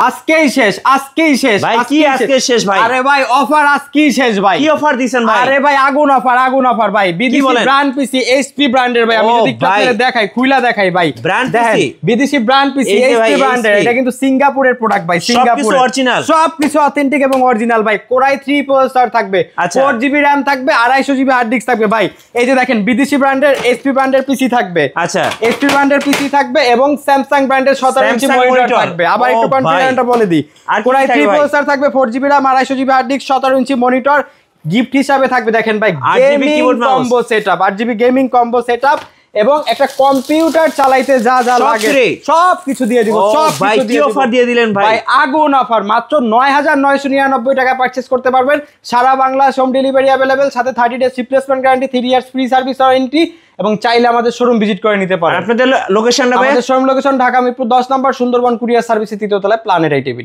আজকেই শেষ ভাই। কি আজকে শেষ ভাই? আরে ভাই অফার আজকেই শেষ ভাই। কি অফার দিবেন ভাই? আরে ভাই আগুন অফার ভাই। বিদেশি ব্র্যান্ড পিসি এইচপি ব্র্যান্ডের ভাই। আমি যদি আপনাদের দেখাই খুইলা দেখাই ভাই। ব্র্যান্ড পিসি, বিদেশি ব্র্যান্ড পিসি এইচপি ব্র্যান্ডের। এটা কিন্তু সিঙ্গাপুরের প্রোডাক্ট ভাই। সিঙ্গাপুর অরিজিনাল, সবকিছু অথেন্টিক এবং অরিজিনাল ভাই। কোরাই 3 প্রসেসর থাকবে, 4GB RAM থাকবে, 250GB হার্ড ডিস্ক থাকবে ভাই। এই যে দেখেন বিদেশি ব্র্যান্ডের এইচপি ব্র্যান্ডের পিসি থাকবে। আচ্ছা, এইচপি ব্র্যান্ডের পিসি থাকবে এবং স্যামসাং ব্র্যান্ডের 17 ইঞ্চি মনিটর থাকবে। আবার একটু কনফিগারেশনটা বলে দিই। কোরাই 3 প্রসেসর থাকবে, 4GB RAM, 250GB hard disk, 17 inch monitor. Gift হিসাবে থাকবে দেখেন ভাই gaming combo setup, 8GB gaming combo setup এবং একটা কম্পিউটার চালাইতে যা যা লাগে সবকিছু দিয়ে দিব। সবকিছু দিয়ে অফার দিয়ে দিলেন ভাই। আগুন অফার। মাত্র 9999 টাকা পারচেজ করতে পারবেন। সারা বাংলা হোম ডেলিভারি अवेलेबल, সাথে 30 days replacement guarantee, 3 years free service warranty এবং চাইলে আমাদের শোরুম ভিজিট করে নিতে পারেন। আপনাদের লোকেশনটা ভাই? আমাদের শোরুম লোকেশন ঢাকা মিরপুর 10 নম্বর, সুন্দরবন কুরিয়ার সার্ভিসের 3য় তলায়, প্ল্যানেট আইটিভি।